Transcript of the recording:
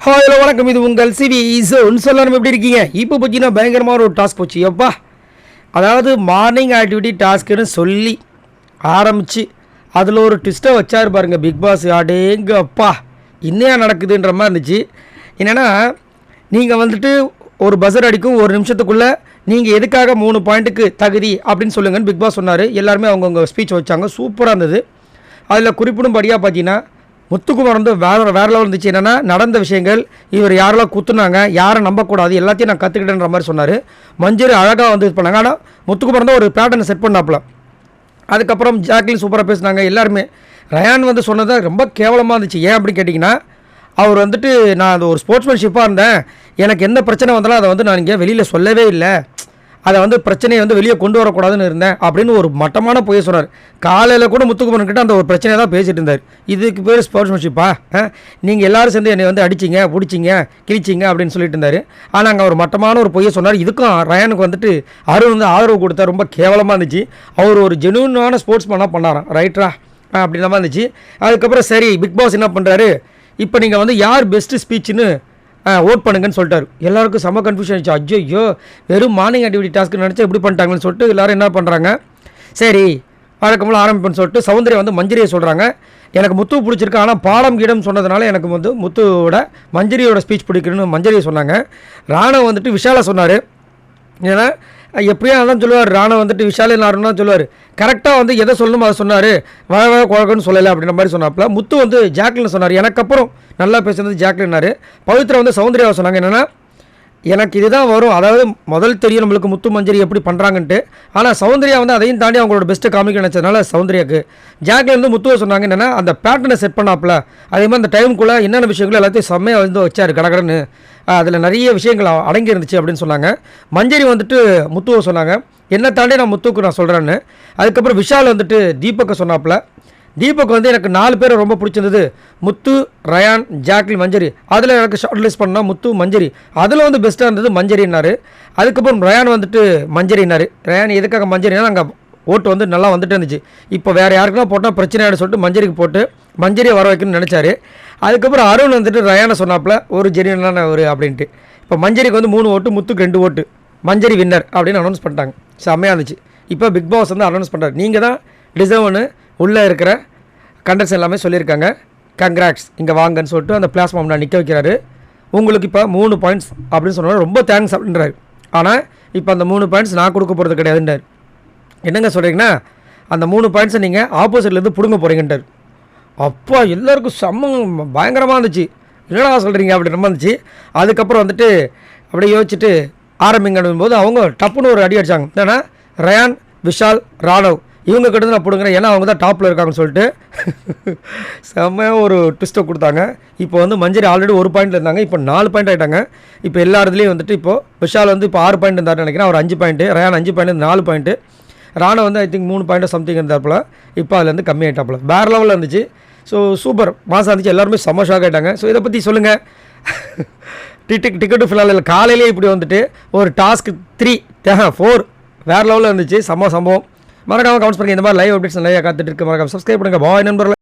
Hello வணக்கம், இது உங்கள் சிவி சொல்லணும். எப்படி இருக்கீங்க? இப்போ பார்த்தீங்கன்னா பயங்கரமான ஒரு டாஸ்க் போச்சு எப்பா. அதாவது மார்னிங் ஆக்டிவிட்டி டாஸ்க்குன்னு சொல்லி ஆரம்பித்து அதில் ஒரு ட்விஸ்ட்டை வச்சார் பாருங்க பிக் பாஸ். அடேங்க அப்பா, இன்னும் நடக்குதுன்ற மாதிரி இருந்துச்சு. என்னென்னா, நீங்கள் வந்துட்டு ஒரு பஸர் அடிக்கும் ஒரு நிமிஷத்துக்குள்ளே நீங்கள் எதுக்காக 3 பாயிண்ட்டுக்கு தகுதி அப்படின்னு சொல்லுங்கன்னு பிக் பாஸ் சொன்னார். எல்லாருமே அவங்கவுங்க ஸ்பீச் வச்சாங்க, சூப்பராக இருந்தது. அதில் குறிப்பிடும்படியாக பார்த்தீங்கன்னா முத்துக்குமார் வந்து வேறு லெவல் இருந்துச்சு. என்னென்னா, நடந்த விஷயங்கள், இவர் யாரெல்லாம் குத்துனாங்க, யாரை நம்பக்கூடாது, எல்லாத்தையும் நான் கற்றுக்கிட்டேன்ற மாதிரி சொன்னார். மஞ்சரி அழகாக வந்து இது பண்ணாங்க. ஆனால் முத்துக்குமார் தான் ஒரு பேட்டர்னை செட் பண்ணாப்புல. அதுக்கப்புறம் ஜாக்லின் சூப்பராக பேசினாங்க. எல்லாருமே ரயான் வந்து சொன்னது ரொம்ப கேவலமாக இருந்துச்சு. ஏன் அப்படின்னு கேட்டிங்கன்னா, அவர் வந்துட்டு நான் அது ஒரு ஸ்போர்ட்ஸ்மேன்ஷிப்பாக இருந்தேன், எனக்கு எந்த பிரச்சனை வந்தாலும் அதை வந்து நான் இங்கே வெளியில் சொல்லவே இல்லை, அதை வந்து பிரச்சனையை வந்து வெளியே கொண்டு வரக்கூடாதுன்னு இருந்தேன் அப்படின்னு ஒரு மட்டமான பொய்யை சொன்னார். காலையில் கூட முத்துக்குமரன்கிட்ட அந்த ஒரு பிரச்சனையை தான் பேசிகிட்டு இருந்தார். இதுக்கு பேர் ஸ்போர்ட்ஸ்மேன்ஷிப்பா? நீங்கள் எல்லோரும் சேர்ந்து என்னை வந்து அடிச்சிங்க, பிடிச்சிங்க, கிழிச்சிங்க அப்படின்னு சொல்லிட்டு இருந்தார். ஆனால் அங்கே ஒரு மட்டமான ஒரு பொய்யை சொன்னார். இதுக்கும் ரயானுக்கு வந்துட்டு அருண் வந்து ஆதரவு கொடுத்தா ரொம்ப கேவலமாக இருந்துச்சு. அவர் ஒரு ஜெனுவனான ஸ்போர்ட்ஸ்மேனாக பண்ணாராம், ரைட்டரா அப்படின்ற மாதிரி இருந்துச்சு. அதுக்கப்புறம் சரி, பிக் பாஸ் என்ன பண்ணுறாரு, இப்போ நீங்கள் வந்து யார் பெஸ்ட்டு ஸ்பீச்சுன்னு ஓட் பண்ணுங்கன்னு சொல்லிட்டாரு. எல்லாருக்கும் செம்ம கன்ஃபியூஷன் ஆயிடுச்சு. ஐயோ, வெறும் மார்னிங் ஆக்டிவிட்டி டாஸ்க்கு நினச்சா எப்படி பண்ணிட்டாங்கன்னு சொல்லிட்டு எல்லோரும் என்ன பண்ணுறாங்க, சரி வழக்கம்போல் ஆரம்பிப்புன்னு சொல்லிட்டு சௌந்தர்யா வந்து மஞ்சரியை சொல்கிறாங்க. எனக்கு முத்து பிடிச்சிருக்கு, ஆனால் பாடம் கீடம் சொன்னதுனால எனக்கு வந்து முத்துவோட மஞ்சரியோட ஸ்பீச் பிடிக்கணும்னு மஞ்சரியை சொன்னாங்க. ராணவ் வந்துட்டு விஷாலை சொன்னார். ஏன்னா எப்படியும் அதான் சொல்லுவார், ராணவ் வந்துட்டு விஷாலின் ஆரணும்னா சொல்லுவார், கரெக்டாக வந்து எதை சொல்லணுமோ அதை சொன்னார், வர குழக்கன்னு சொல்லலை அப்படின்ற மாதிரி சொன்னாப்புல. முத்து வந்து ஜாக்லின் சொன்னார். எனக்கு அப்புறம் நல்லா பேசுனது ஜாக்லின்னாரு. பவித்ரா வந்து சௌந்தர்யாவை சொன்னாங்க. என்னென்னா, எனக்கு இதுதான் வரும், அதாவது முதல் தெரியும் நம்மளுக்கு முத்து மஞ்சரி எப்படி பண்ணுறாங்கன்ட்டு. ஆனால் சௌந்தர்யா வந்து அதையும் தாண்டி அவங்களோட பெஸ்ட்டு காமிக்க நினச்சதுனால சௌந்தர்யாவுக்கு. ஜாக்லின் வந்து முத்துவை சொன்னாங்க. என்னென்னா, அந்த பேட்டர்னை செட் பண்ணாப்புல, அதே மாதிரி அந்த டைமுக்குள்ளே என்னென்ன விஷயங்களும் எல்லாத்தையும் செம்மையாக வந்து வச்சார் கடகடன்னு. அதில் நிறைய விஷயங்கள் அடங்கி இருந்துச்சு அப்படின்னு சொன்னாங்க. மஞ்சரி வந்துட்டு முத்துவை சொன்னாங்க, என்னை தாண்டி நான் முத்துவுக்கு நான் சொல்கிறேன்னு. அதுக்கப்புறம் விஷால் வந்துட்டு தீபக்கை சொன்னாப்புல. தீபக் வந்து எனக்கு 4 பேரை ரொம்ப பிடிச்சிருந்தது, முத்து, ரயான், ஜாக்லின், மஞ்சரி. அதில் எனக்கு ஷார்ட் லிஸ்ட் பண்ணால் முத்து, மஞ்சரி. அதில் வந்து பெஸ்ட்டாக இருந்தது மஞ்சரின்னாரு. அதுக்கப்புறம் ரயான் வந்துட்டு மஞ்சரின்னாரு. ரயான் எதுக்காக மஞ்சரினா, அங்கே ஓட்டு வந்து நல்லா வந்துட்டு இருந்துச்சு. இப்போ வேறு யாருக்குன்னா போட்டால் பிரச்சனையானு சொல்லிட்டு மஞ்சரிக்கு போட்டு மஞ்சரியை வர வைக்கணும்னு நினச்சாரு. அதுக்கப்புறம் அருண் வந்துட்டு ரயானை சொன்னாப்புல, ஒரு ஜெனியனான ஒரு அப்படின்ட்டு. இப்போ மஞ்சரிக்கு வந்து 3 ஓட்டு, முத்துக்கு 2 ஓட்டு, மஞ்சரி வின்னர் அப்படின்னு அனௌன்ஸ் பண்ணிட்டாங்க. செம்மையாக இருந்துச்சு. இப்போ பிக் பாஸ் வந்து அனௌன்ஸ் பண்ணுறாரு, நீங்கள் தான் டிசர்வ்னு உள்ளே இருக்கிற கண்டக்ட்ஸ் எல்லாமே சொல்லியிருக்காங்க, கங்க்ராட்ஸ் இங்கே வாங்கன்னு சொல்லிட்டு அந்த பிளாட்ஃபார்ம் நான் நிற்க வைக்கிறாரு. உங்களுக்கு இப்போ 3 பாயிண்ட்ஸ் அப்படின்னு சொன்னாலும் ரொம்ப தேங்க்ஸ் அப்படின்றாரு. ஆனால் இப்போ அந்த 3 பாயிண்ட்ஸ் நான் கொடுக்க போகிறது கிடையாதுன்றார். என்னங்க சொல்கிறீங்கன்னா, அந்த 3 பாயிண்ட்ஸை நீங்கள் ஆப்போசிட்லேருந்து பிடுங்க போகிறீங்கன்றார். அப்பா, எல்லாருக்கும் செம்ம பயங்கரமாக இருந்துச்சு. என்னடா சொல்கிறீங்க அப்படின்ற மாதிரி இருந்துச்சு. அதுக்கப்புறம் வந்துட்டு அப்படியே யோசிச்சுட்டு ஆரம்பிங்கன்னும் போது அவங்க டப்புன்னு ஒரு அடி அடித்தாங்க. என்னன்னா, ரயான், விஷால், ராணவ் இவங்க கிட்ட நான் பிடுங்குறேன், ஏன்னா அவங்க தான் டாப்பில் இருக்காங்கன்னு சொல்லிட்டு செம்மையாக ஒரு ட்விஸ்ட்டை கொடுத்தாங்க. இப்போ வந்து மஞ்சரி ஆல்ரெடி 1 பாயிண்டில் இருந்தாங்க, இப்போ 4 பாயிண்ட் ஆகிட்டாங்க. இப்போ எல்லா இடத்துலையும் வந்துட்டு இப்போது விஷால் வந்து இப்போ 6 பாயிண்ட் இருந்தார்னு நினைக்கிறேன், அவர் 5 point, Ryan 5 point, 4 point, Rana வந்து ஐ திங்க் 3 பாயிண்ட் சம்திங் இருந்தாப்புல. இப்போ அதுலேருந்து கம்மி ஆகிட்டாப்புல. வேறு லெவலில் இருந்துச்சு. ஸோ சூப்பர் மாதம் இருந்துச்சு. எல்லாருமே செம்ம ஷாக் ஆகிட்டாங்க. ஸோ இதை பற்றி சொல்லுங்கள். டிக்கெட்டு ஃபிலால் காலையிலேயே இப்படி வந்துட்டு ஒரு டாஸ்க் 3 4 வேறு லெவலில் இருந்துச்சு. செம்ம சம்பவம். மறக்காம கமெண்ட்ஸ் பண்ணுங்கள். இந்த மாதிரி லைவ் அப்டேட்ஸ் நிறைய காத்துட்டு இருக்கு. மறக்காம சப்ஸ்கிரைப் பண்ணுங்கள். பாய் நண்பர்களே.